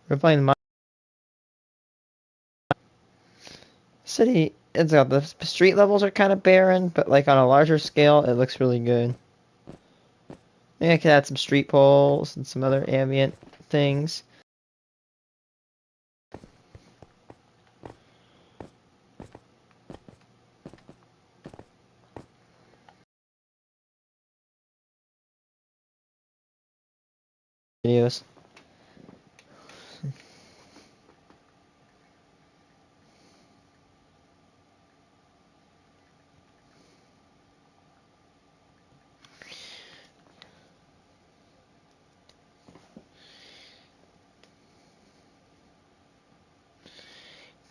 We're playing my city. It's got the street levels are kind of barren, but like on a larger scale, it looks really good. Maybe I could add some street poles and some other ambient things. Videos.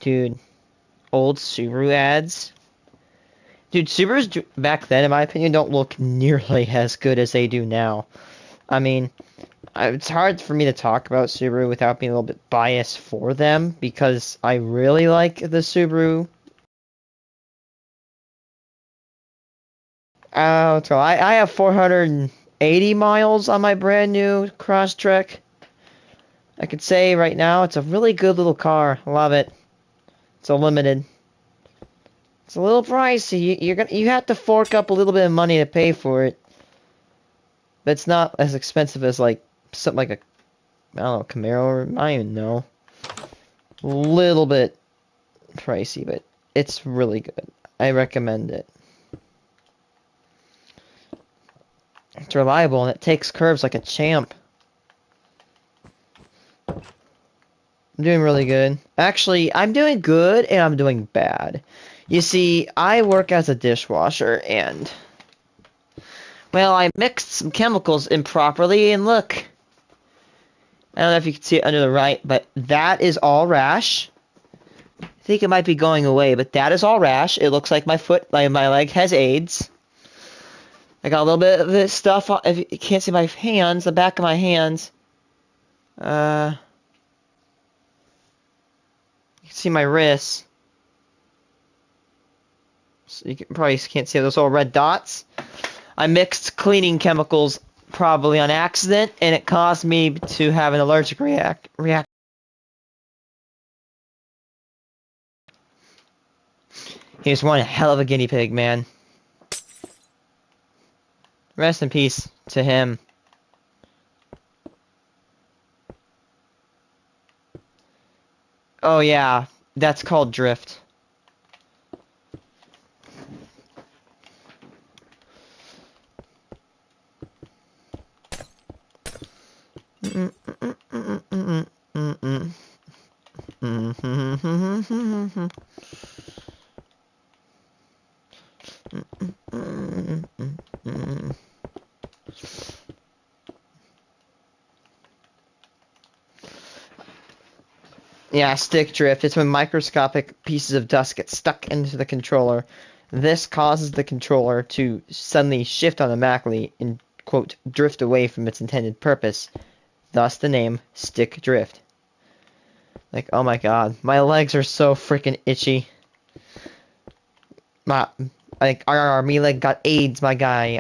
Dude, old Subaru ads. Dude, Subarus back then, in my opinion, don't look nearly as good as they do now. I mean, it's hard for me to talk about Subaru without being a little bit biased for them because I really like the Subaru. So I have 480 miles on my brand new Crosstrek. I could say right now it's a really good little car. Love it. It's a limited. It's a little pricey. You have to fork up a little bit of money to pay for it. But it's not as expensive as like something like a I don't know, Camaro, or I don't even know. A little bit pricey, but it's really good. I recommend it. It's reliable and it takes curves like a champ. I'm doing really good. Actually, I'm doing good and I'm doing bad. You see, I work as a dishwasher and, well, I mixed some chemicals improperly and look. I don't know if you can see it under the right, but that is all rash. I think it might be going away, but that is all rash. It looks like my leg has AIDS. I got a little bit of this stuff. If you can't see my hands, the back of my hands. You can see my wrists. So you probably can't see those little red dots. I mixed cleaning chemicals probably on accident, and it caused me to have an allergic reaction. He's one hell of a guinea pig, man. Rest in peace to him. Oh yeah, that's called drift. Yeah, stick drift. It's when microscopic pieces of dust get stuck into the controller. This causes the controller to suddenly shift automatically and, quote, drift away from its intended purpose. Thus the name stick drift. Like, oh my god, my legs are so freaking itchy. My, like, me leg got AIDS, my guy.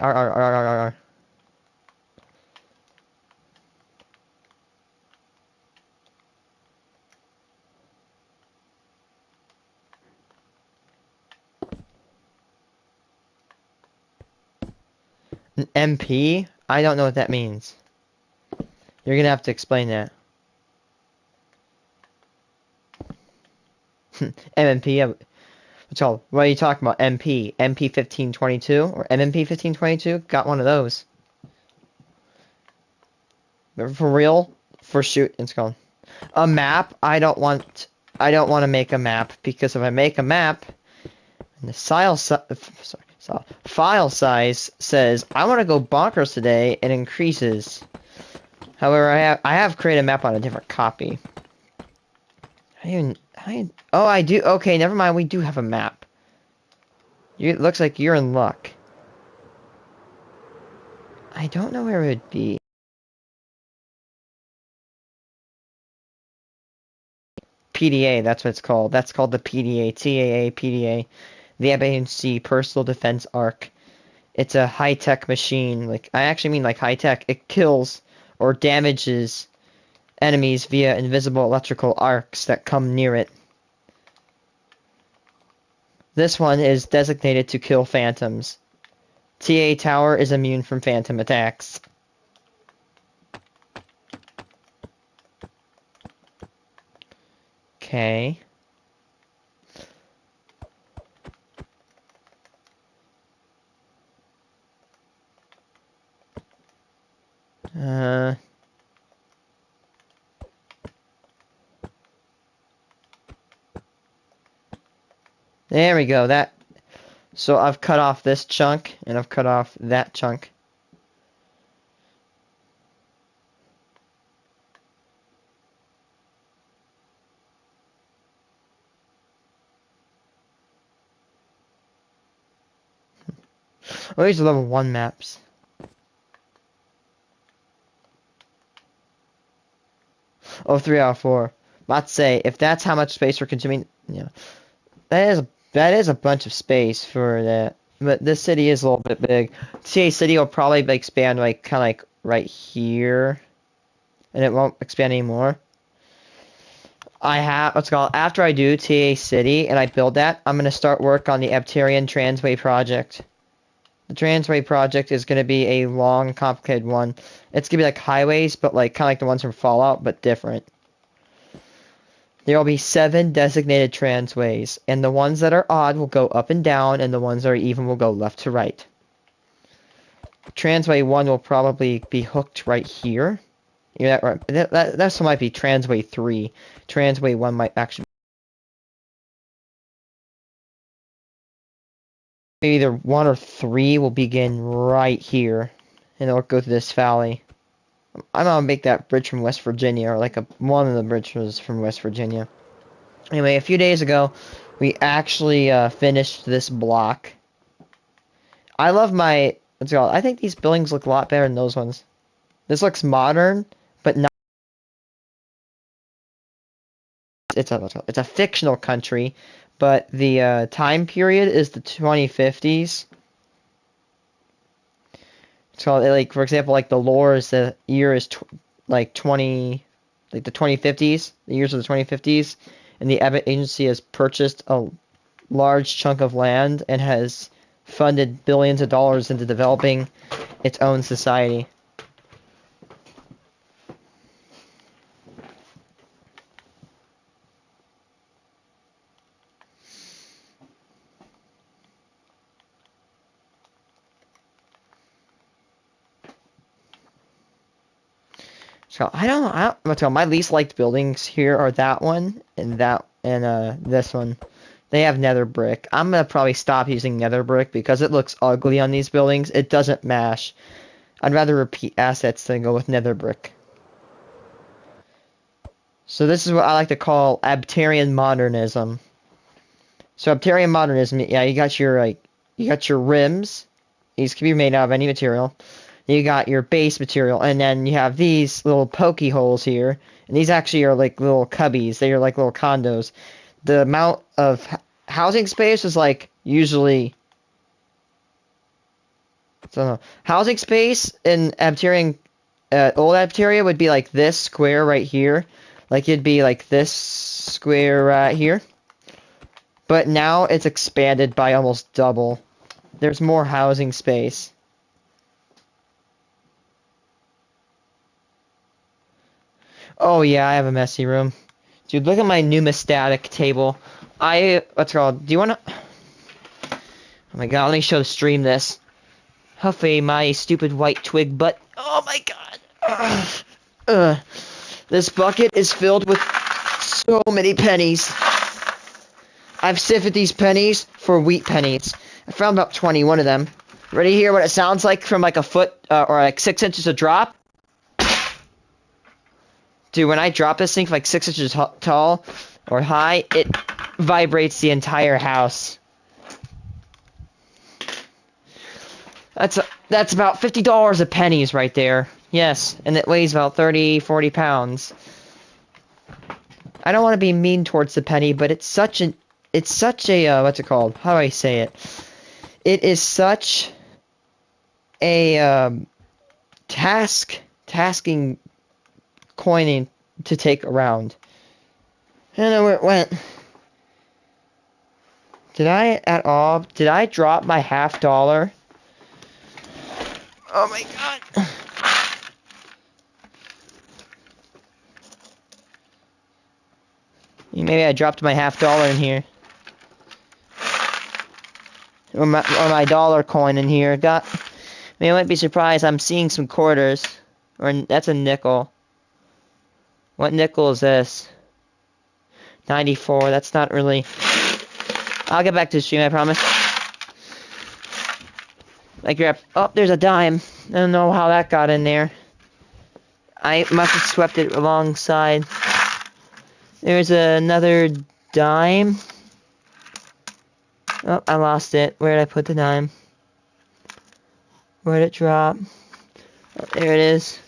An MP? I don't know what that means. You're gonna have to explain that. MMP? What are you talking about? MP? MP 1522? Or MMP 1522? Got one of those. For real? For shoot, it's gone. A map? I don't want to make a map, because if I make a map, and the file size says I want to go bonkers today, it increases. However, I have created a map on a different copy. Oh, I do. Okay, never mind. We do have a map. It looks like you're in luck. I don't know where it would be. PDA, that's what it's called. That's called the PDA. TAA, PDA. The ABNC Personal Defense Arc. It's a high-tech machine. Like, I actually mean like high-tech. It kills or damages enemies via invisible electrical arcs that come near it. This one is designated to kill phantoms. TA Tower is immune from phantom attacks. Okay. There we go. So I've cut off this chunk, and I've cut off that chunk. Oh, these are level 1 maps. Oh, 3 out of 4. Let's say, if that's how much space we're consuming, yeah, that is a bunch of space for that. But this city is a little bit big. TA City will probably expand like kind of like right here, and it won't expand anymore. After I do TA City and I build that, I'm gonna start work on the Abterian Transway project. The Transway project is gonna be a long, complicated one. It's gonna be like highways, but like kind of like the ones from Fallout, but different. There will be 7 designated transways, and the ones that are odd will go up and down, and the ones that are even will go left to right. Transway 1 will probably be hooked right here. Yeah, right. That might be Transway 3. Transway 1 might actually be either 1 or 3 will begin right here, and it'll go through this valley. I'm gonna make that bridge from West Virginia, or like one of the bridges from West Virginia. Anyway, a few days ago, we actually finished this block. I love I think these buildings look a lot better than those ones. This looks modern, but not. It's a fictional country, but the time period is the 2050s. So, like, for example, like the lore is the year is like the 2050s, the years of the 2050s, and the Abbott Agency has purchased a large chunk of land and has funded billions of dollars into developing its own society. So I don't know. My least liked buildings here are that one and this one. They have nether brick. I'm gonna probably stop using nether brick because it looks ugly on these buildings. It doesn't mash. I'd rather repeat assets than go with nether brick. So this is what I like to call Abterian modernism. So Abterian modernism, yeah, you got your rims. These can be made out of any material. You got your base material, and then you have these little pokey holes here. And these actually are like little cubbies. They are like little condos. The amount of housing space is like usually. So housing space in Abterian, old Abteria would be like this square right here. Like it'd be like this square right here. But now it's expanded by almost double. There's more housing space. Oh yeah, I have a messy room. Dude, look at my numismatic table. What's it called? Do you wanna... Oh my god, let me show the stream this. Huffy, my stupid white twig butt. Oh my god. This bucket is filled with so many pennies. I've sifted these pennies for wheat pennies. I found about 21 of them. Ready to hear what it sounds like from like a foot or like 6 inches a drop? Dude, when I drop this thing from like 6 inches tall or high, it vibrates the entire house. That's about $50 of pennies right there. Yes, and it weighs about 30-40 pounds. I don't want to be mean towards the penny, but it's such a what's it called? How do I say it? It is such a tasking coining to take around. I don't know where it went. Did I drop my $50? Oh my god. Maybe I dropped my $50 in here. Or my dollar coin in here. I mean, I might be surprised. I'm seeing some quarters. Or that's a nickel. What nickel is this? 94. That's not really... I'll get back to the stream, I promise. Oh, there's a dime. I don't know how that got in there. I must have swept it alongside. There's another dime. Oh, I lost it. Where did I put the dime? Where did it drop? Oh, there it is.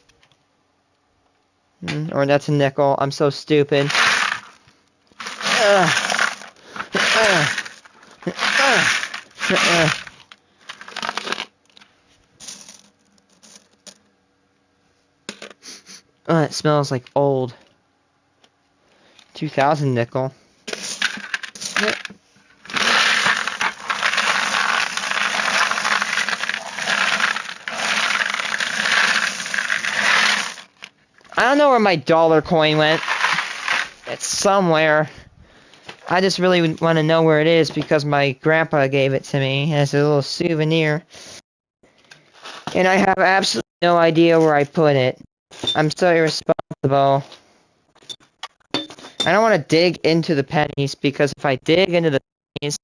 Or that's a nickel. I'm so stupid. Oh, it smells like old. 2000 nickel. I don't know where my dollar coin went. It's somewhere. I just really want to know where it is because my grandpa gave it to me as a little souvenir. And I have absolutely no idea where I put it. I'm so irresponsible. I don't want to dig into the pennies because if I dig into the pennies,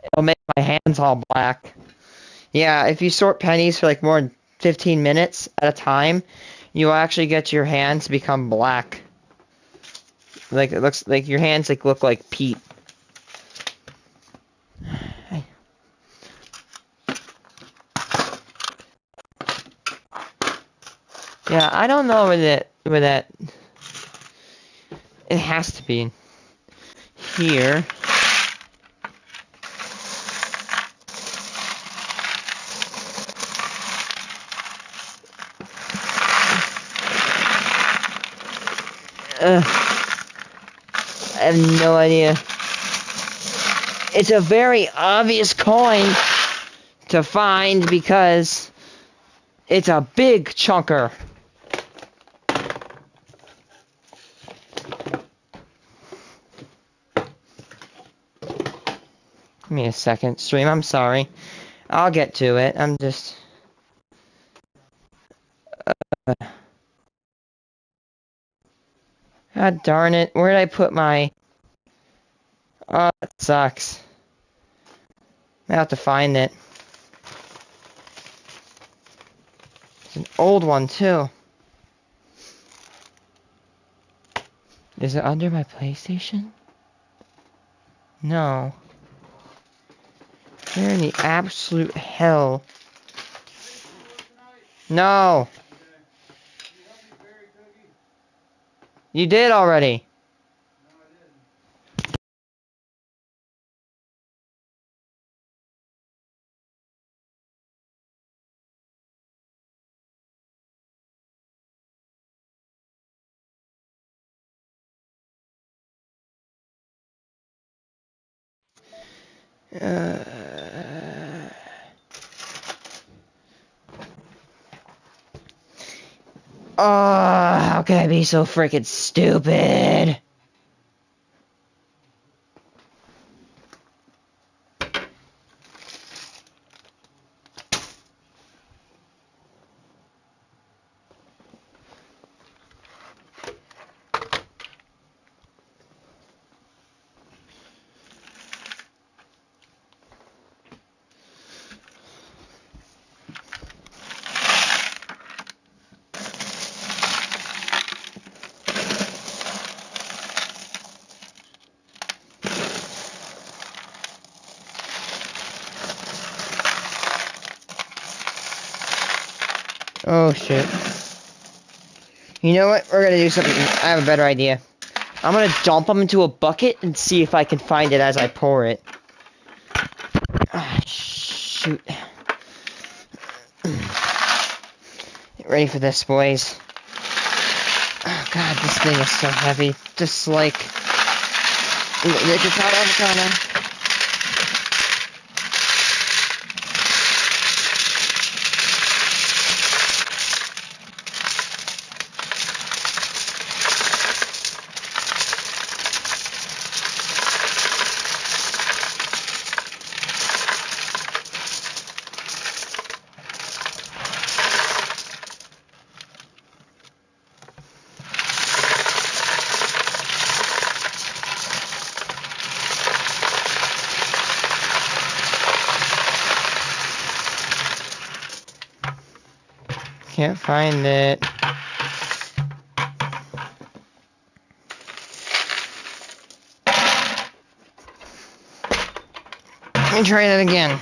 it'll make my hands all black. Yeah, if you sort pennies for like more than 15 minutes at a time, you will actually get your hands to become black. Like it looks like your hands look like peat. Yeah, I don't know where that it has to be here. I have no idea. It's a very obvious coin to find because it's a big chunker. Give me a second, stream. I'm sorry. I'll get to it. I'm just... God darn it. Where did I put my... Oh, that sucks. I have to find it. It's an old one, too. Is it under my PlayStation? No. Where in the absolute hell? No! You did already. Oh, how can I be so freaking stupid? Oh, shit. You know what? We're gonna do something. I have a better idea. I'm gonna dump them into a bucket and see if I can find it as I pour it. Ah, shoot. Get ready for this, boys. Oh, God, this thing is so heavy. Just like... It's out of Ghana. Can't find it. Let me try that again.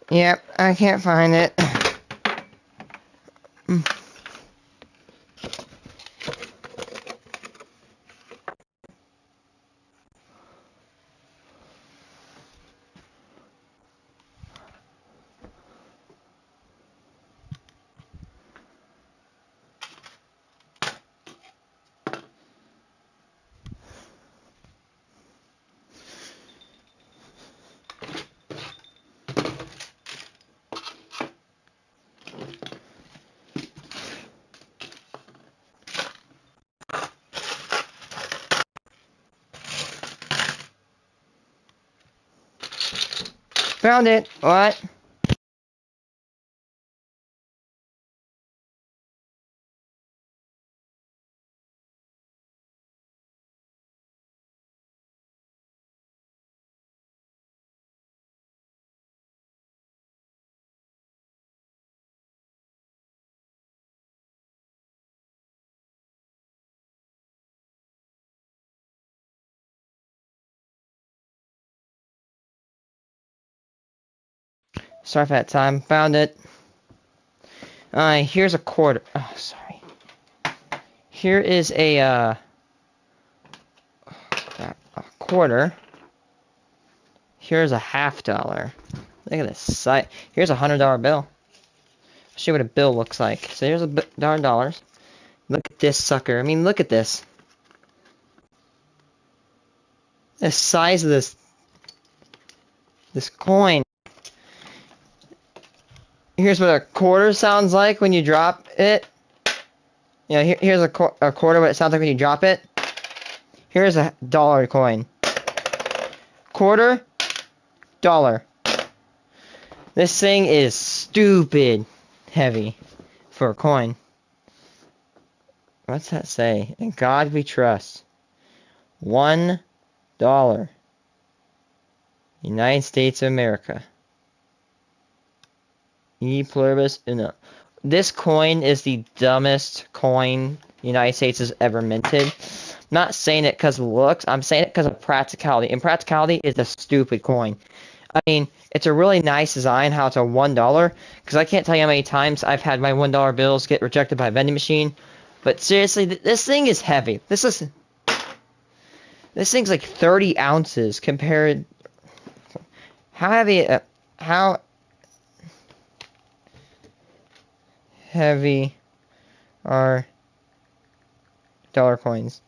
Yep, I can't find it. Found it. What? Sorry for that time. Found it. Here's a quarter. Oh, sorry. Here is a quarter. Here's a $50. Look at this sight. Here's $100 bill. I'll show you what a bill looks like. So here's $100. Look at this sucker. I mean, look at this. The size of this coin. Here's what a quarter sounds like when you drop it. You know, here's a quarter, what it sounds like when you drop it. Here's a dollar coin. Quarter, dollar. This thing is stupid heavy for a coin. What's that say? In God we trust. $1. United States of America. E pluribus unum. This coin is the dumbest coin the United States has ever minted. I'm not saying it because of looks. I'm saying it because of practicality. And practicality is a stupid coin. I mean, it's a really nice design how it's a $1. Because I can't tell you how many times I've had my $1 bills get rejected by a vending machine. But seriously, this thing is heavy. This thing's like 30 ounces compared. How heavy? How heavy are dollar coins?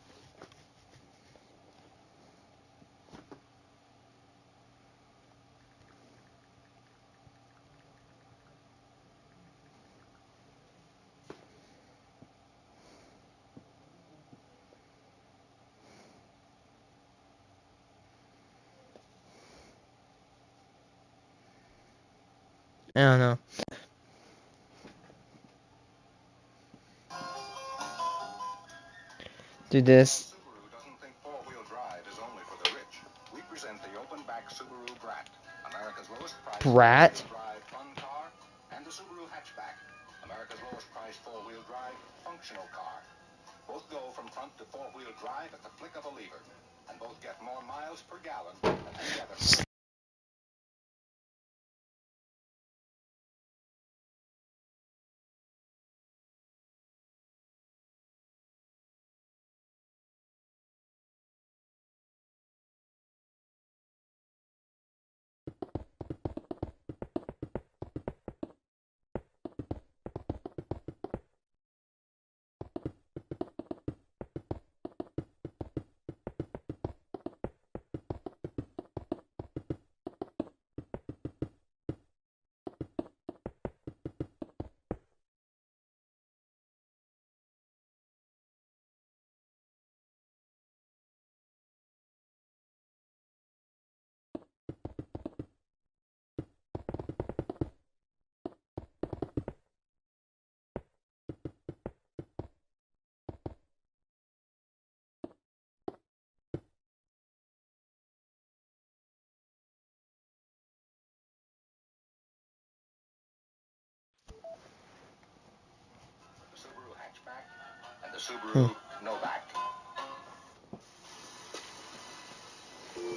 I don't know. Do this. Subaru doesn't think four-wheel drive is only for the rich. We present the open-back Subaru Brat, America's lowest price Brat? four-wheel drive fun car, and the Subaru Hatchback, America's lowest price four-wheel drive functional car. Both go from front to four-wheel drive at the flick of a lever. Both get more miles per gallon and together. The Subaru hatchback and the Subaru Novak.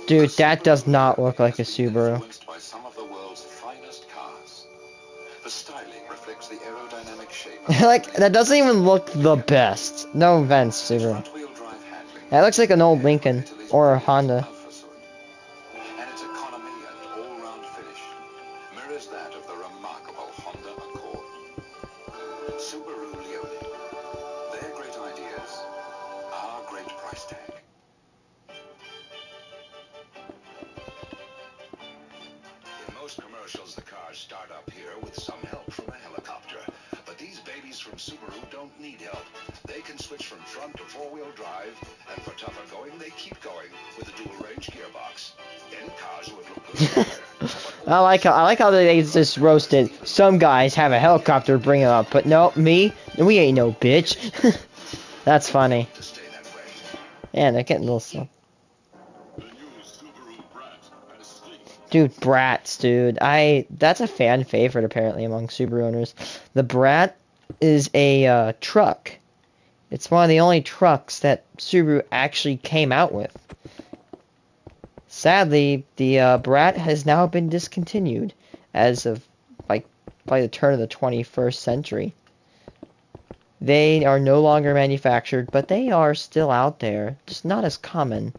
Dude, that does not look like a Subaru. Influenced by some of the world's finest cars. The styling reflects the aerodynamic shape. Like, that doesn't even look the best. No offense, Subaru. Front-wheel drive handling. That looks like an old Lincoln or a Honda. And its economy and all-round finish mirrors that of the remarkable Honda Accord. Subaru Leone. Their great ideas, our great price tag. In most commercials, the cars start up here with some help from a helicopter. But these babies from Subaru don't need help. They can switch from front to four-wheel drive, and for tougher going, they keep going with a dual-range gearbox. Then cars would look good together. I like how they just roasted. Some guys have a helicopter bring it up, but no, me, we ain't no bitch. That's funny. To stay that way. Yeah, they're getting a little slow. The new Subaru Brat has sleek. Dude, Brats, dude. That's a fan favorite apparently among Subaru owners. The Brat is a truck. It's one of the only trucks that Subaru actually came out with. Sadly, the Brat has now been discontinued as of like by the turn of the 21st century. They are no longer manufactured, but they are still out there, just not as common.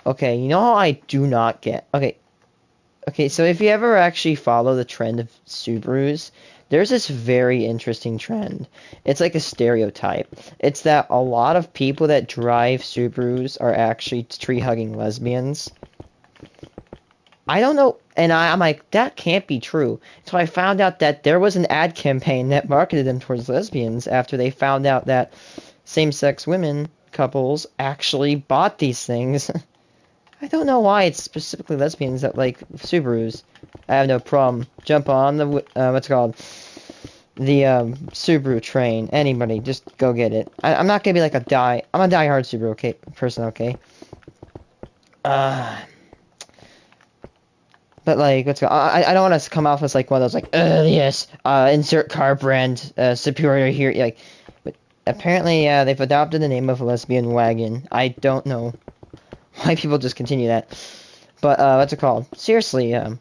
Okay, you know how I do not get... Okay, so if you ever actually follow the trend of Subarus, there's this very interesting trend. It's like a stereotype. It's that a lot of people that drive Subarus are actually tree-hugging lesbians. I don't know, and I'm like, that can't be true. So I found out that there was an ad campaign that marketed them towards lesbians after they found out that same-sex women couples actually bought these things. I don't know why it's specifically lesbians that like Subarus. I have no problem. Jump on the, what's it called? The, Subaru train. Anybody, just go get it. I'm not gonna be like I'm a die-hard Subaru person, okay? But like, what's it called? I don't want to come off as like one of those like, yes, insert car brand, superior here, like, but apparently, they've adopted the name of a lesbian wagon. I don't know why people just continue that. But, what's it called? Seriously, I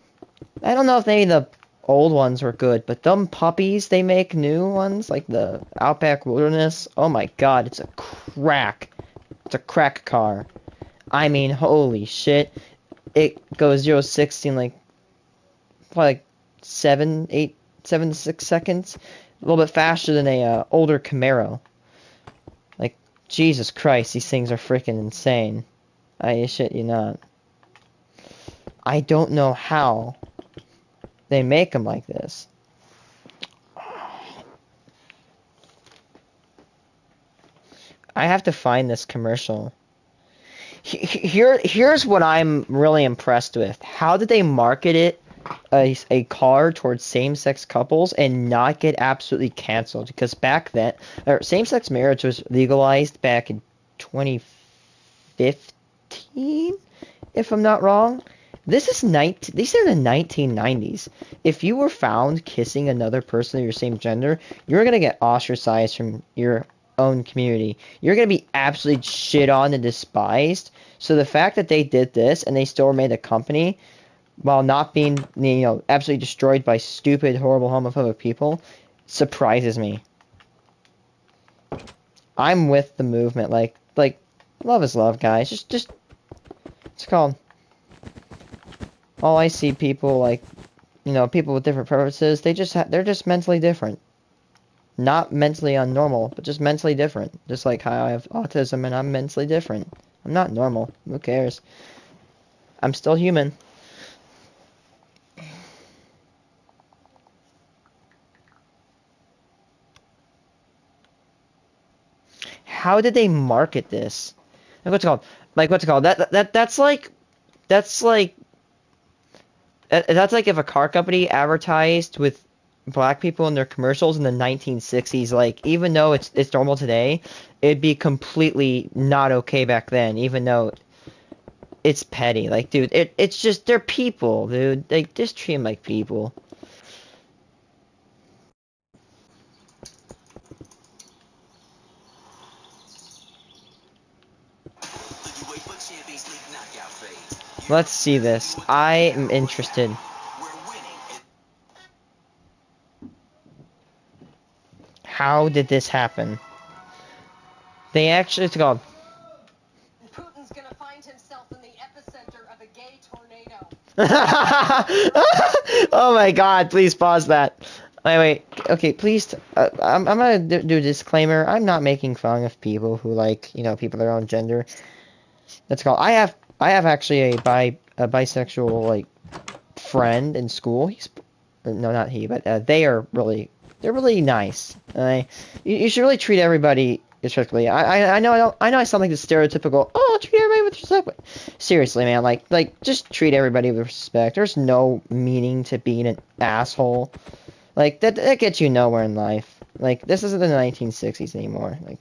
don't know if the old ones were good, but them puppies they make new ones, like the Outback Wilderness, oh my god, it's a crack. It's a crack car. I mean, holy shit. It goes 0 to 60 in like, probably like 7 to 6 seconds. A little bit faster than a, older Camaro. Like, Jesus Christ, these things are freaking insane. I shit you not. I don't know how they make them like this. I have to find this commercial. Here's what I'm really impressed with. How did they market it, a car towards same-sex couples and not get absolutely canceled? Because back then, same-sex marriage was legalized back in 2015. 15, if I'm not wrong. These are the 1990s. If you were found kissing another person of your same gender, you're gonna get ostracized from your own community. You're gonna be absolutely shit on and despised. So the fact that they did this and they still made a company while not being, absolutely destroyed by stupid, horrible, homophobic people surprises me. I'm with the movement. Like, love is love, guys. Just, it's called. All I see people like, people with different preferences. They're just mentally different. Not mentally unnormal, but just mentally different. Just like how I have autism and I'm mentally different. I'm not normal. Who cares? I'm still human. How did they market this? Like, what's it called? Like, what's it called? That's like if a car company advertised with black people in their commercials in the 1960s. Like, even though it's normal today, it'd be completely not okay back then. Even though it's petty. Like, dude, it's just they're people, dude. They just treat them like people. Let's see this. I am interested. How did this happen? They actually, it's called. Putin's gonna find himself in the epicenter of a gay tornado. Oh my god, please pause that. Wait. Okay, please. I'm gonna do a disclaimer. I'm not making fun of people who like, people of their own gender. That's called. I have actually a bisexual like friend in school. No, not he, but they're really nice. You should really treat everybody respectfully. I know I sound like the stereotypical, oh, treat everybody with respect. But seriously, man, like just treat everybody with respect. There's no meaning to being an asshole. Like that gets you nowhere in life. Like, this isn't the 1960s anymore. Like,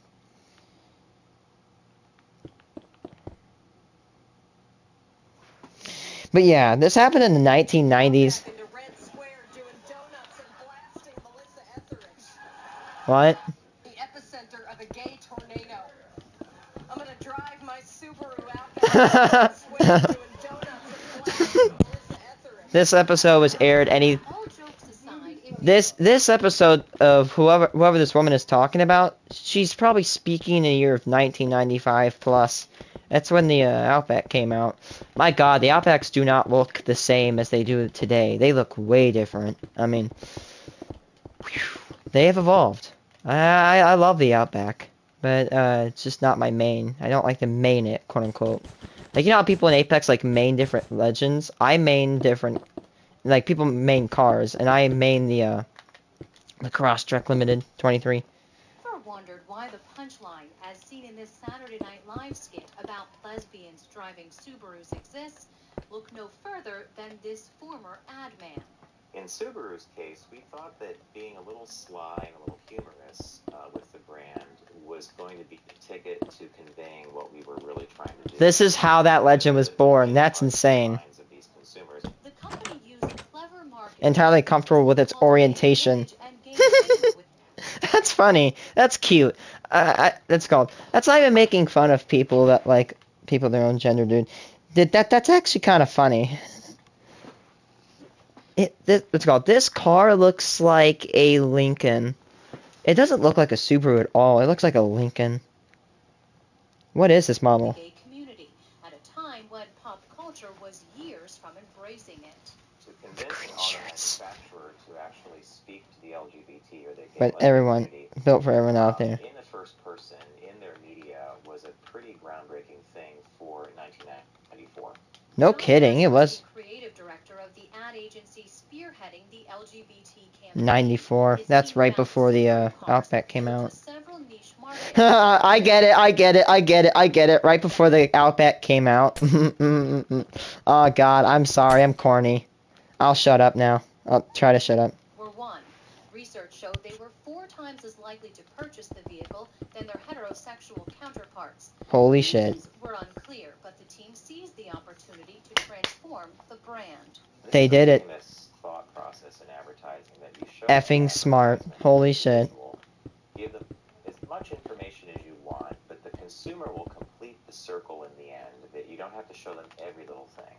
but yeah, this happened in the 1990s. What? The epicenter of a gay tornado. I'm gonna drive my Subaru out there. This episode was aired This episode of whoever this woman is talking about, she's probably speaking in the year of 1995 plus. That's when the Outback came out. My god, the Outbacks do not look the same as they do today. They look way different. I mean, whew, they have evolved. I love the Outback, but it's just not my main. I don't like to main it, quote unquote. Like, you know how people in Apex like main different legends? I main different, like, people main cars, and I main the Crosstrek Limited 23. Ever wondered why the punchline, as seen in this Saturday Night Live skit about lesbians driving Subarus, exists? Look no further than this former ad man. In Subaru's case, we thought that being a little sly and a little humorous with the brand was going to be the ticket to conveying what we were really trying to do. This is how that legend was born. That's insane. The company used clever marketing, entirely comfortable with its orientation. That's funny. That's cute. That's called. That's not even making fun of people that like people of their own gender, dude. That's actually kind of funny. It's called. This car looks like a Lincoln. It doesn't look like a Subaru at all. It looks like a Lincoln. What is this model? Gay community at a time when pop culture was years from embracing it. To convince an auto manufacturer to actually speak to the LGBT or the gay but everyone, community, built for everyone out there. In the first person, in their media, was a pretty groundbreaking thing for 1994. No kidding, it was. Creative director of the ad agency spearheading the LGBT campaign. 94. That's right before the Outback came out. I get it. Right before the Outback came out. Oh god, I'm sorry, I'm corny. I'll shut up now. I'll try to shut up. Research showed they were 4 times as likely to purchase the vehicle than their heterosexual counterparts. Holy shit. Reasons were unclear, but the team seized the opportunity to transform the brand. They did it. Famous thought process in advertising that you show Effing smart. Holy shit. Give them as much information as you want, but the consumer will complete the circle in the end. That you don't have to show them every little thing.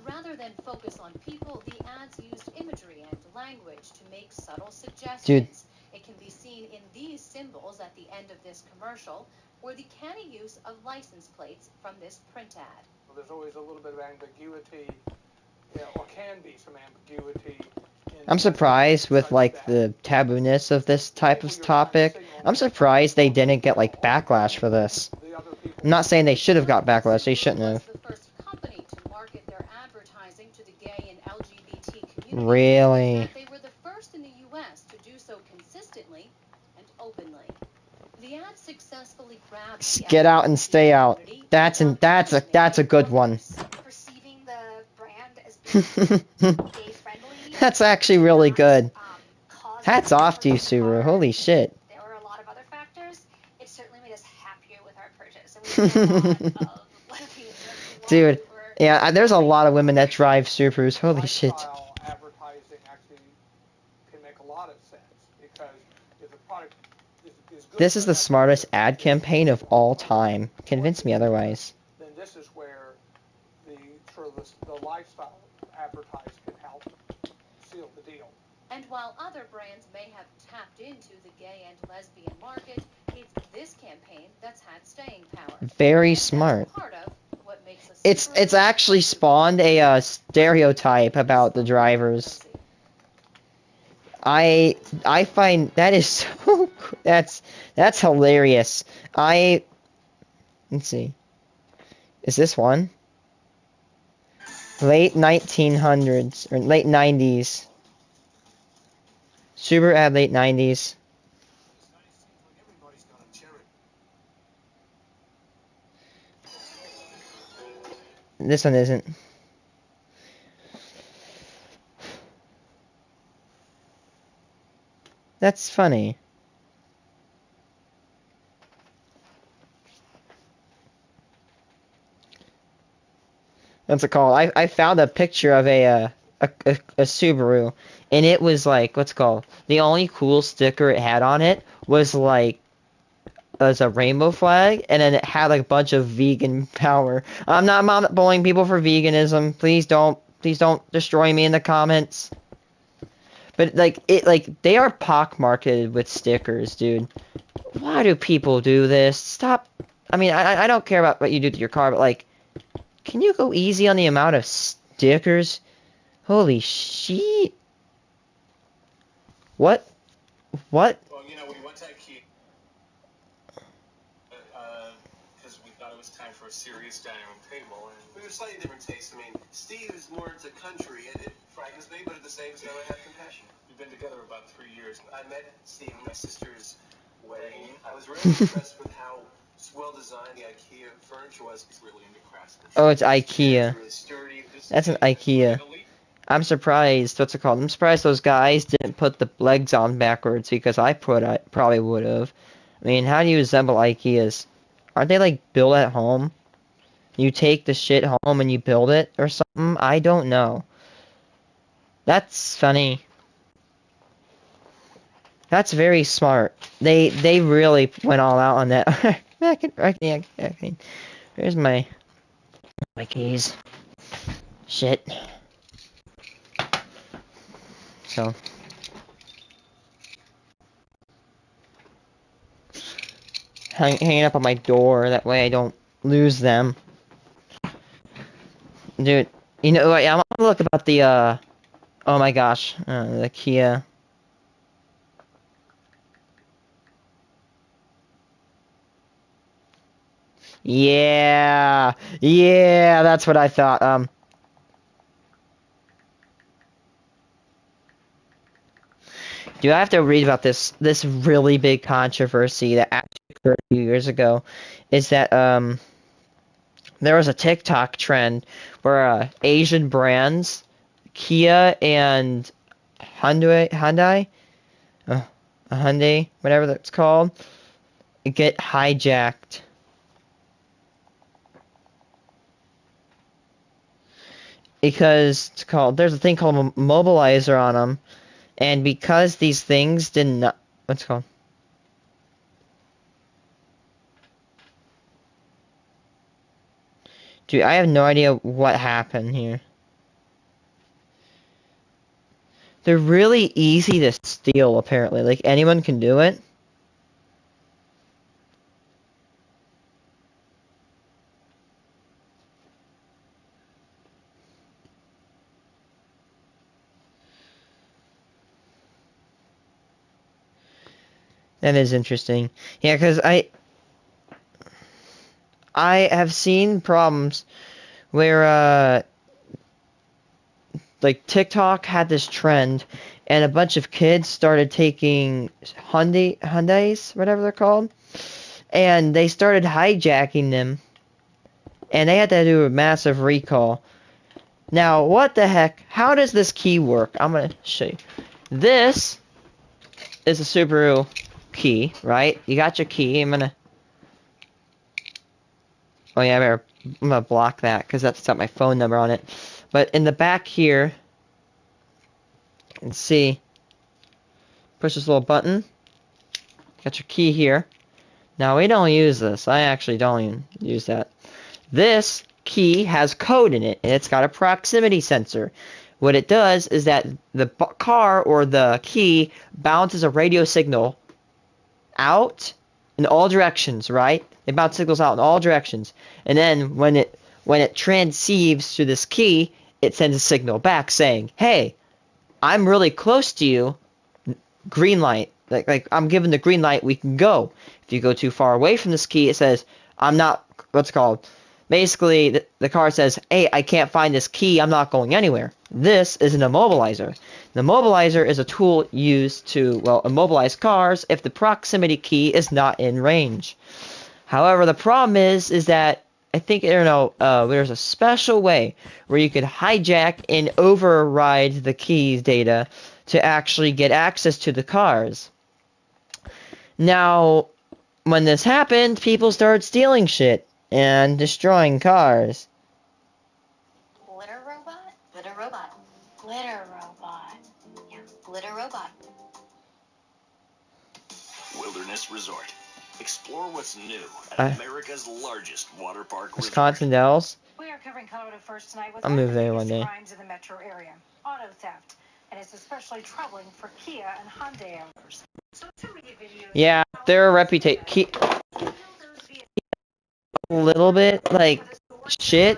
Rather than focus on people, the ads used imagery and language to make subtle suggestions. Dude. It can be seen in these symbols at the end of this commercial, or the canny use of license plates from this print ad. Well, there's always a little bit of ambiguity, or can be some ambiguity. I'm surprised with like the tabooness of this type of topic. I'm surprised they didn't get like backlash for this. I'm not saying they should have got backlash. They shouldn't have. The first company to market their advertising to the gay and LGBT community. Really? They were the first in the U.S. to do so consistently and openly. The ad successfully grabbed the Get out and stay out. That's a good one. Perceiving the brand as being gay friendly. That's actually really good. Hats off to you, Subaru. Holy shit. There were a lot of other factors. It certainly made us happier with our purchase. And we had a lot of lesbians that Dude, were yeah, there's a lot of women that drive Subarus. Holy shit. Lifestyle advertising actually can make a lot of sense because if the product is good. This is the smartest ad campaign of all time. Convince me otherwise. Then this is where the sort of the lifestyle advertising can help seal the deal. And while other brands may have tapped into the gay and lesbian market, it's this campaign that's had staying power. Very And that's smart. part of what makes a It's Subaru actually spawned a stereotype about the drivers. I find that is so that's hilarious. Let's see. Is this one? Late 1900s or late 90s. Subaru ad late 90s. This one isn't. That's funny. What's it called? I found a picture of a Subaru, and it was like, what's it called? The only cool sticker it had on it was like as a rainbow flag, and then it had like a bunch of vegan power. I'm not bullying people for veganism. Please don't destroy me in the comments. But they are pockmarked with stickers, dude. Why do people do this? Stop. I mean, I don't care about what you do to your car, but like, can you go easy on the amount of stickers? Holy shit. What? What? Well, you know, we went to IKEA because we thought it was time for a serious dining room table, and we have slightly different tastes. I mean, Steve is more into country, and it frightens me, but at the same time, I have compassion. We've been together about 3 years. I met Steve at my sister's wedding. I was really impressed with how well designed the IKEA furniture was. He's really into craftsmanship. Oh, it's IKEA. Really sturdy. That's an IKEA. I'm surprised. What's it called? I'm surprised those guys didn't put the legs on backwards, because I probably would have. I mean, how do you assemble IKEAs? Aren't they like built at home? You take the shit home and you build it or something? I don't know. That's funny. That's very smart. They really went all out on that. Where's my keys? Shit. So hanging up on my door, that way I don't lose them. Dude, you know what? I'm gonna look about the oh my gosh, the Kia. Yeah, that's what I thought. Do I have to read about this really big controversy that actually occurred a few years ago? Is that there was a TikTok trend where Asian brands, Kia and Hyundai, a Hyundai, whatever that's called, get hijacked. Because it's called, there's a thing called a mobilizer on them, and because these things did not, what's it called? Dude, I have no idea what happened here. They're really easy to steal, apparently. Like, anyone can do it. That is interesting. Yeah, because I have seen problems where, like, TikTok had this trend, and a bunch of kids started taking Hyundais, whatever they're called, and they started hijacking them, and they had to do a massive recall. Now, what the heck? How does this key work? I'm gonna show you. This is a Subaru key, right? You got your key. Oh yeah, I'm gonna block that because that's got my phone number on it. But in the back here, you can see, push this little button. Got your key here. Now we don't use this. I actually don't even use that. This key has code in it, and it's got a proximity sensor. What it does is that the car or the key bounces a radio signal out in all directions, right? It bounces signals out in all directions, and then when it transceives to this key, it sends a signal back saying, "Hey, I'm really close to you. Green light. Like I'm given the green light. We can go. If you go too far away from this key, it says I'm not. What's it called? Basically, the car says, "Hey, I can't find this key. I'm not going anywhere." This is an immobilizer. The immobilizer is a tool used to, well, immobilize cars if the proximity key is not in range. However, the problem is that I think, I don't know, there's a special way where you could hijack and override the key's data to actually get access to the cars. Now, when this happened, people started stealing shit and destroying cars. Glitter robot? Glitter robot. Glitter robot. Yeah, glitter robot. Wilderness Resort. Explore what's new at America's largest water park resort. Wisconsin Dells. We are covering Colorado First tonight with I'll one of move the there one biggest day. crimes in the metro area, auto theft. And it's especially troubling for Kia and Hyundai owners. Social media videos. Yeah, their reputation. A little bit like shit.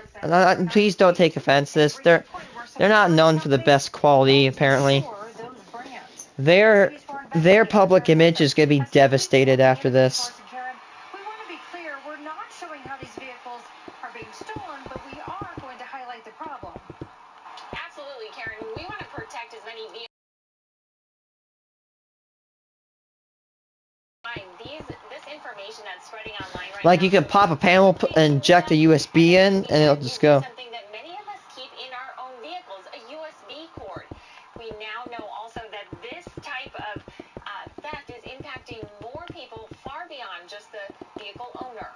Please don't take offense to this. They're not known for the best quality, apparently. Their public image is going to be devastated after this. We want to be clear, we're not showing how these vehicles are being stolen, but we are going to highlight the problem. Absolutely, Karen. We want to protect as many vehicles. This information that's spreading online right Like now, you can pop a panel, inject a USB in, and it'll just go. Something that many of us keep in our own vehicles, a USB cord. We now know also that this type of theft is impacting more people far beyond just the vehicle owner.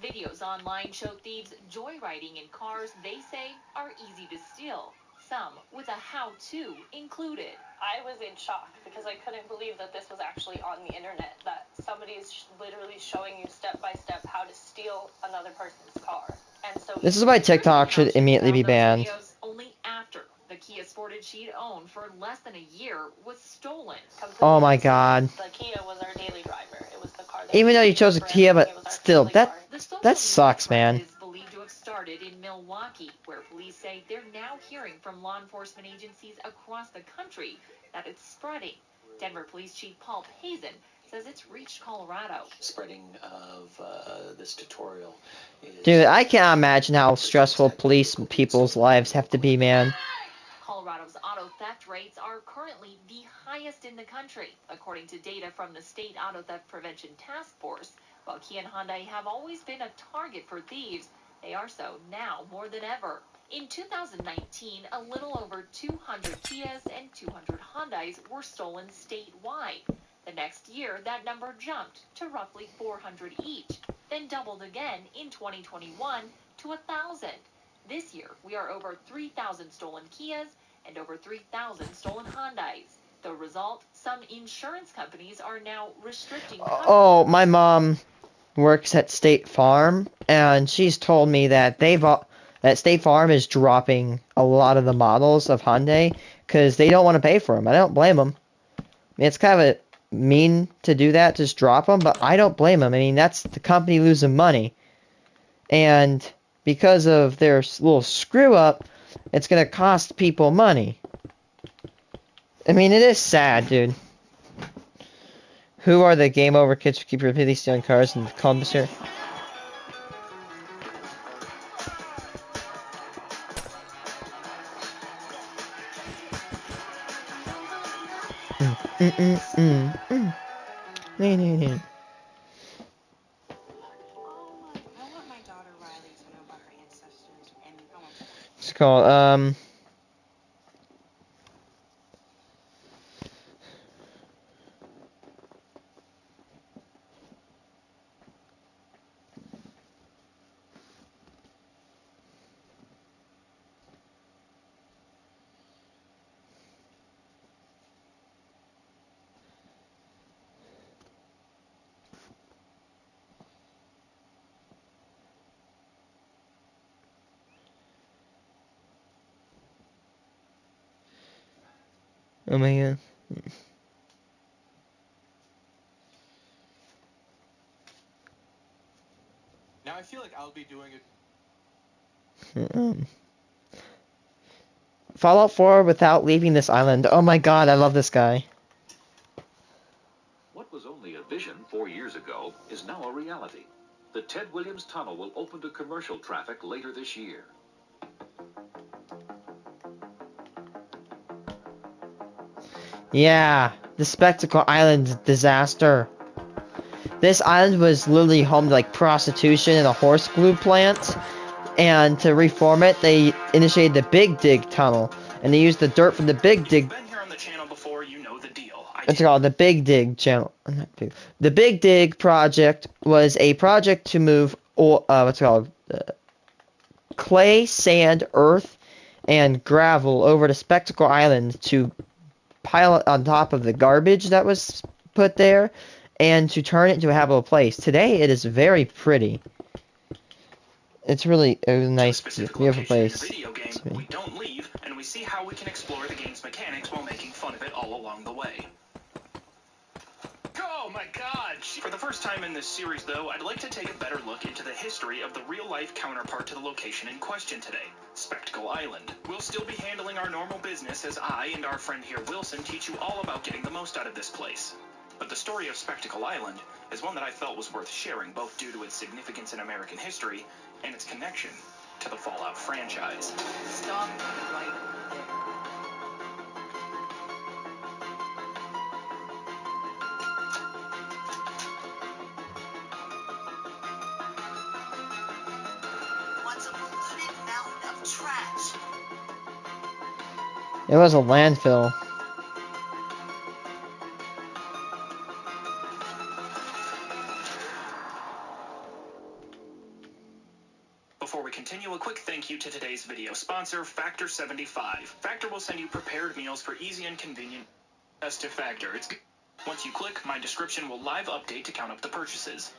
Videos online show thieves joyriding in cars they say are easy to steal, some with a how-to included. I was in shock because I couldn't believe that this was actually on the internet, that somebody is literally showing you step by step how to steal another person's car. And so This is why TikTok should immediately be banned. Only after the Kia Sportage she'd owned for less than a year was stolen. Oh my god. The Kia was our daily driver. It was the car that Even though you chose a Kia, but still, that sucks, man. Is believed to have started in Milwaukee, where police say they're now hearing from law enforcement agencies across the country that it's spreading. Denver Police Chief Paul Pazin says it's reached Colorado. Spreading of this tutorial is... Dude, I can't imagine how stressful police people's lives have to be, man. Colorado's auto theft rates are currently the highest in the country, according to data from the State Auto Theft Prevention Task Force. While Kia and Hyundai have always been a target for thieves, they are so now more than ever. In 2019, a little over 200 Kias and 200 Hyundais were stolen statewide. The next year, that number jumped to roughly 400 each, then doubled again in 2021 to 1,000. This year, we are over 3,000 stolen Kias and over 3,000 stolen Hyundais. The result, some insurance companies are now restricting coverage. Oh, my mom works at State Farm, and she's told me that that State Farm is dropping a lot of the models of Hyundai because they don't want to pay for them. I don't blame them. I mean, it's kind of mean to do that, just drop them, but I don't blame them. I mean, that's the company losing money. And because of their little screw-up, it's going to cost people money. I mean, it is sad, dude. Who are the game over kids who keep repeatedly stealing cars in Columbus here? It's called, oh my god. Now I feel like I'll be doing it. Fallout 4 without leaving this island. Oh my god, I love this guy. What was only a vision 4 years ago is now a reality. The Ted Williams Tunnel will open to commercial traffic later this year. Yeah, the Spectacle Island disaster. This island was literally home to like prostitution and a horse glue plant. And to reform it, they initiated the Big Dig tunnel. And they used the dirt from the Big Dig. If you've been here on the channel before, you know the deal. It's called the Big Dig channel. The Big Dig project was a project to move clay, sand, earth, and gravel over to Spectacle Island to pile it on top of the garbage that was put there and to turn it into a habitable place. Today, it is very pretty. It's really a nice, beautiful place. Video game, we don't leave, and we see how we can explore the game's mechanics while making fun of it all along the way. Oh my god! For the first time in this series, though, I'd like to take a better look into the history of the real-life counterpart to the location in question today, Spectacle Island. We'll still be handling our normal business as I and our friend here, Wilson, teach you all about getting the most out of this place. But the story of Spectacle Island is one that I felt was worth sharing, both due to its significance in American history and its connection to the Fallout franchise. Stop right there. What's a polluted mountain of trash? It was a landfill. Before we continue, a quick thank you to today's video sponsor, Factor 75. Factor will send you prepared meals for easy and convenient access to Factor. Once you click, my description will live update to count up the purchases.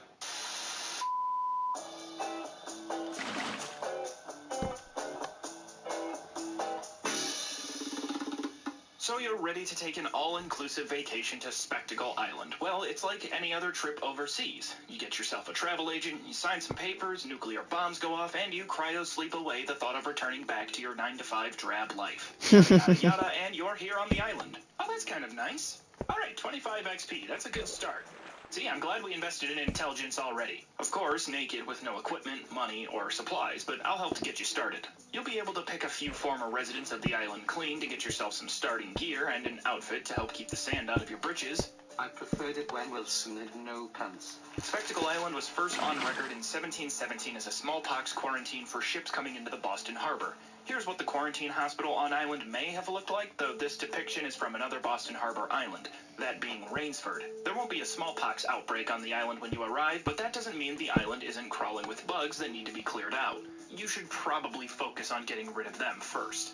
So you're ready to take an all-inclusive vacation to Spectacle Island. Well, it's like any other trip overseas. You get yourself a travel agent, you sign some papers, nuclear bombs go off, and you cryo-sleep away the thought of returning back to your 9-to-5 drab life. Yada, yada, yada, and you're here on the island. Oh, that's kind of nice. Alright, 25 XP, that's a good start. See, I'm glad we invested in intelligence already. Of course, naked with no equipment, money, or supplies, but I'll help to get you started. You'll be able to pick a few former residents of the island clean to get yourself some starting gear and an outfit to help keep the sand out of your britches. I preferred it when Wilson had no pants. Spectacle Island was first on record in 1717 as a smallpox quarantine for ships coming into the Boston Harbor. Here's what the quarantine hospital on island may have looked like, though this depiction is from another Boston Harbor island, that being Rainsford. There won't be a smallpox outbreak on the island when you arrive, but that doesn't mean the island isn't crawling with bugs that need to be cleared out. You should probably focus on getting rid of them first.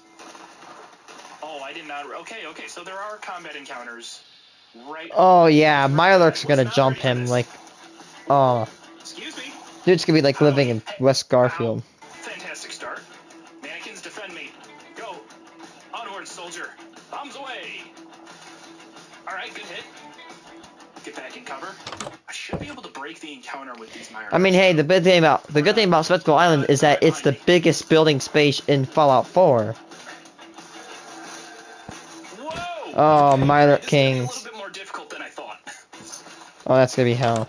Oh, I did not... Okay, so there are combat encounters right... Oh, yeah, Mirelurks are gonna jump him, like... Oh. Excuse me? Dude's gonna be like living in West Garfield. Fantastic start. Mannequins, defend me. Go. Onward, soldier. Bombs away. Alright, good hit. Get back in cover. I should be able to break the encounter with these Mirelurks. I mean, hey, the good thing about Spectacle Island is that it's the biggest building space in Fallout 4. Whoa! Oh, Mirelurk Kings. A little bit more difficult than I thought. Oh, that's gonna be hell.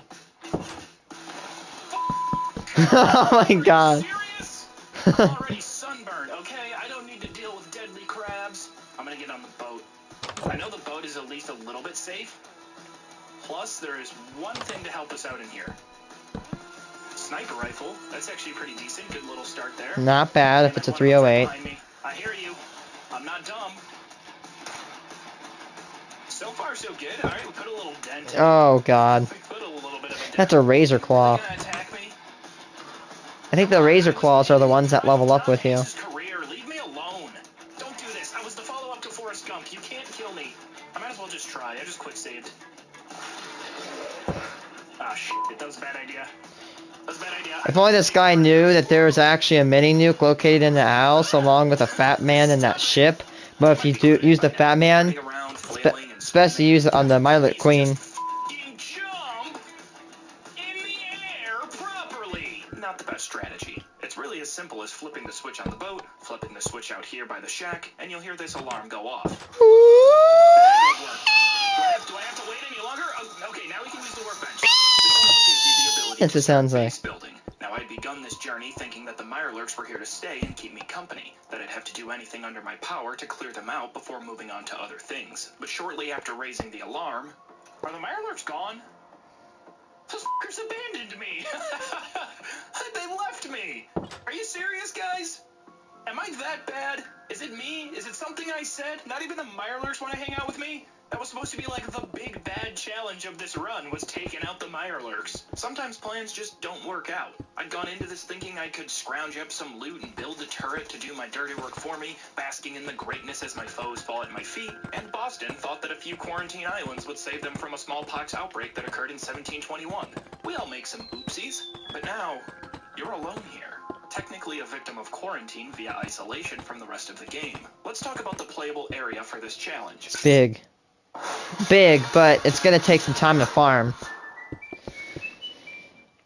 Oh my god. I'm already sunburned, okay? I don't need to deal with deadly crabs. I'm gonna get on the boat. I know the boat is at least a little bit safe. Plus, there is one thing to help us out in here. Sniper rifle. That's actually pretty decent. Good little start there. Not bad if it's a 308. I hear you. I'm not dumb. So far, so good. Alright, we put a little dent in. Oh god. That's a Razor Claw. I think the Razor Claws are the ones that level up with you. Leave me alone. Don't do this. I was the follow-up to Forrest Gump. You can't kill me. I might as well just try. I just quick saved. Ah, shit. That was a bad idea. That was a bad idea. If only this guy knew that there was actually a mini nuke located in the house along with a Fat Man in that ship. But if you do use the Fat Man, it's best to use it on the Mirelurk Queen. Not the best strategy. It's really as simple as flipping the switch on the boat, flipping the switch out here by the shack, and you'll hear this alarm go off. Do I have to wait any longer? Oh, okay, now we can use the workbench. This also gives you the ability That's what it sounds like. base building. Now, I'd begun this journey thinking that the Mirelurks were here to stay and keep me company, that I'd have to do anything under my power to clear them out before moving on to other things. But shortly after raising the alarm... Are the Mirelurks gone? Those fuckers abandoned me! They left me! Are you serious, guys? Am I that bad? Is it me? Is it something I said? Not even the Mirelurks want to hang out with me? That was supposed to be like the big bad challenge of this run, was taking out the Mirelurks. Sometimes plans just don't work out. I'd gone into this thinking I could scrounge up some loot and build a turret to do my dirty work for me, basking in the greatness as my foes fall at my feet, and Boston thought that a few quarantine islands would save them from a smallpox outbreak that occurred in 1721. We all make some oopsies, but now, you're alone here. Technically a victim of quarantine via isolation from the rest of the game. Let's talk about the playable area for this challenge. Big. Big, but it's gonna take some time to farm.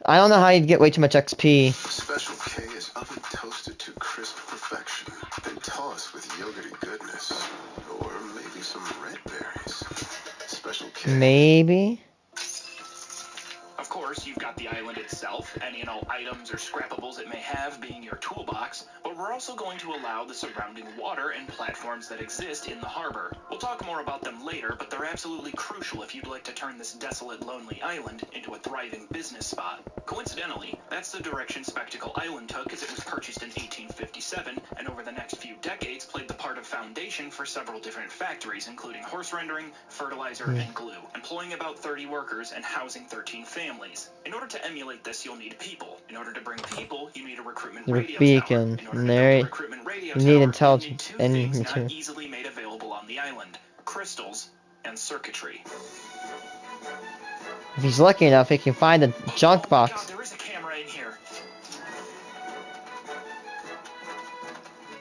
I don't know how you'd get way too much XP. Special K is oven toasted to crisp perfection, then tossed with yogurty goodness. Or maybe some red berries. Special K. Maybe? Of course, you've got the island itself, any and all items or scrapables it may have being your toolbox, but we're also going to allow the surrounding water and platforms that exist in the harbor. We'll talk more about them later, but they're absolutely crucial if you'd like to turn this desolate, lonely island into a thriving business spot. Coincidentally, that's the direction Spectacle Island took as it was purchased in 1857, and over the next few decades played the part of foundation for several different factories, including horse rendering, fertilizer, and glue, employing about 30 workers and housing 13 families. In order to emulate this, you'll need people. In order to bring people, you need a recruitment radio beacon. tower. And there you need intelligence and things material. not easily made available on the island: crystals and circuitry. If he's lucky enough, he can find a junk box. God, there is a camera in here.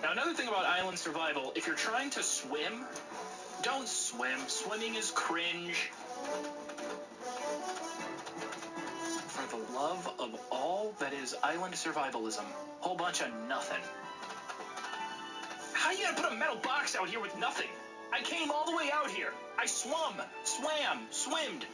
Now, another thing about island survival, if you're trying to swim, don't swim. Swimming is cringe. For the love of all that is island survivalism, whole bunch of nothing. How you gonna put a metal box out here with nothing? I came all the way out here. I swam, swimmed.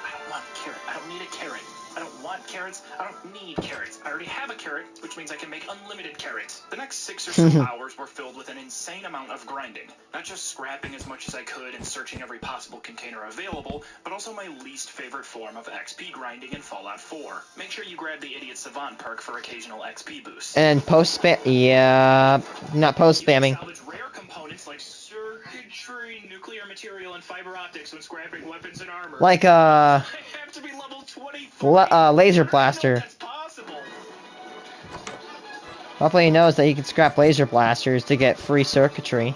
I don't want carrot. I don't need a carrot. I don't want carrots. I don't need carrots. I already have a carrot, which means I can make unlimited carrots. The next 6 or so hours were filled with an insane amount of grinding. Not just scrapping as much as I could and searching every possible container available, but also my least favorite form of XP grinding in Fallout 4. Make sure you grab the Idiot Savant perk for occasional XP boosts. And post-spam... Yeah... Not post-spamming. Salvage rare components like circuitry, nuclear material, and fiber optics when scrapping weapons and armor. Like, I have to be level 23. laser blaster. Hopefully he knows that you can scrap laser blasters to get free circuitry.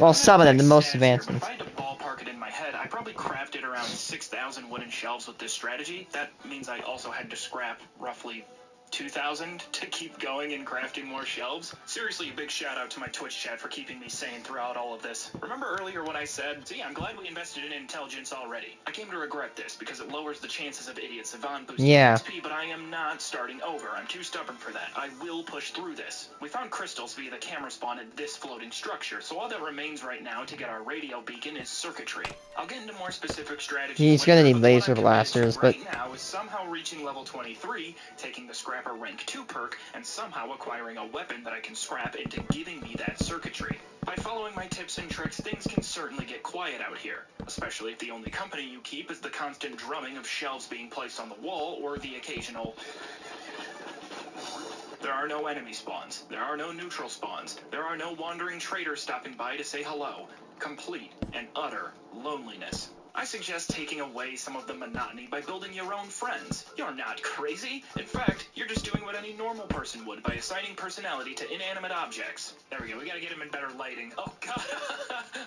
Well, some of them, the most advanced ones. If I had to ballpark it in my head, I probably crafted around 6,000 wooden shelves with this strategy. That means I also had to scrap roughly 2,000 to keep going and crafting more shelves. Seriously, a big shout out to my Twitch chat for keeping me sane throughout all of this. Remember earlier when I said, see, I'm glad we invested in intelligence already. I came to regret this because it lowers the chances of Idiot Savant boosting XP, but I am not starting over. I'm too stubborn for that. I will push through this. We found crystals via the camera spawn at this floating structure, so all that remains right now to get our radio beacon is circuitry. I'll get into more specific strategies. He's gonna need laser blasters, but right now is somehow reaching level 23, taking the Scrapper rank 2 perk, and somehow acquiring a weapon that I can scrap into giving me that circuitry. By following my tips and tricks, things can certainly get quiet out here, especially if the only company you keep is the constant drumming of shelves being placed on the wall or the occasional... There are no enemy spawns. There are no neutral spawns. There are no wandering traders stopping by to say hello. Complete and utter loneliness. I suggest taking away some of the monotony by building your own friends. You're not crazy. In fact, you're just doing what any normal person would by assigning personality to inanimate objects. There we go. We gotta get him in better lighting. Oh, God.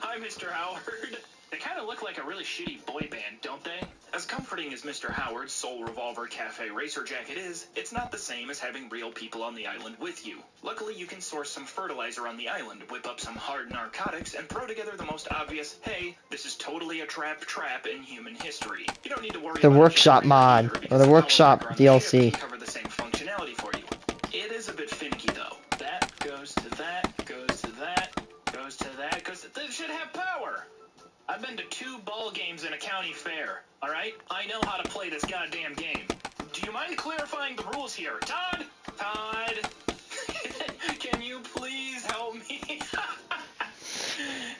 Hi, Mr. Howard. They kind of look like a really shitty boy band, don't they? As comforting as Mr. Howard's Soul Revolver Cafe racer jacket is, it's not the same as having real people on the island with you. Luckily, you can source some fertilizer on the island, whip up some hard narcotics, and throw together the most obvious, hey, this is totally a trap in human history. You don't need to worry the about workshop mod, or the workshop DLC. Cover the same functionality for you. It is a bit finicky, though. That goes to that, goes to that, goes to that, goes to... This should have power! I've been to 2 ball games and a county fair, alright? I know how to play this goddamn game. Do you mind clarifying the rules here? Todd? Todd? Can you please help me?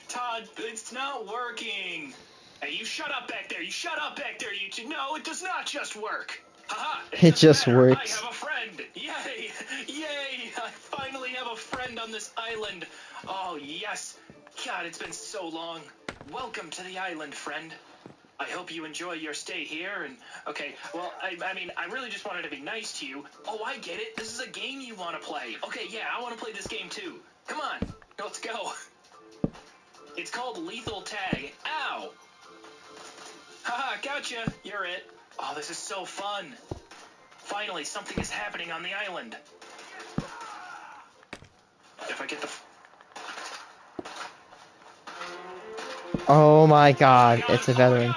Todd, it's not working. Hey, you shut up back there. You shut up back there. No, it does not just work. Haha. It just works. I have a friend. Yay. Yay. I finally have a friend on this island. Oh, yes. God, it's been so long. Welcome to the island, friend. I hope you enjoy your stay here, and... Okay, well, I mean, I really just wanted to be nice to you. Oh, I get it. This is a game you want to play. Okay, yeah, I want to play this game, too. Come on, let's go. It's called Lethal Tag. Ow! Haha, gotcha. You're it. Oh, this is so fun. Finally, something is happening on the island. If I get the... Oh my God, it's a veteran.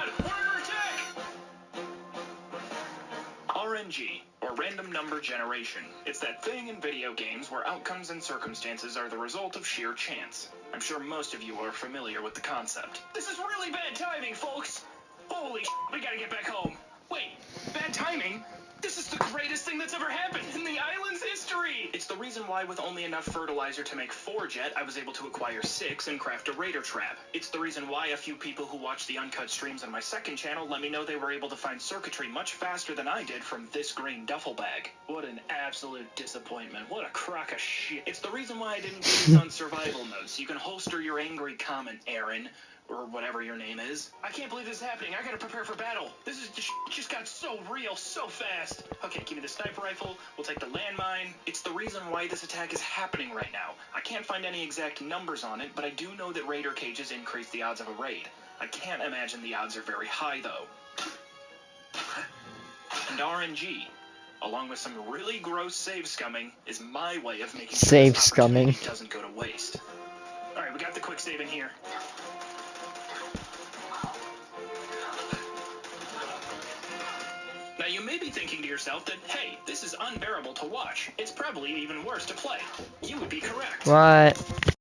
RNG, or random number generation. It's that thing in video games where outcomes and circumstances are the result of sheer chance. I'm sure most of you are familiar with the concept. This is really bad timing, folks! Holy shit, we gotta get back home. Wait, bad timing? This is the greatest thing that's ever happened in the island's history! It's the reason why with only enough fertilizer to make 4 jet, I was able to acquire 6 and craft a raider trap. It's the reason why a few people who watch the uncut streams on my second channel let me know they were able to find circuitry much faster than I did from this green duffel bag. What an absolute disappointment. What a crock of shit. It's the reason why I didn't do this on survival mode, so you can holster your angry comment, Aaron. Or whatever your name is. I can't believe this is happening. I gotta prepare for battle. This is just got so real so fast. Okay, give me the sniper rifle. We'll take the landmine. It's the reason why this attack is happening right now. I can't find any exact numbers on it, but I do know that raider cages increase the odds of a raid. I can't imagine the odds are very high, though. And RNG, along with some really gross save scumming, is my way of making sure this opportunity doesn't go to waste. Alright, we got the quick save in here. Now you may be thinking to yourself that, hey, this is unbearable to watch. It's probably even worse to play. You would be correct. What?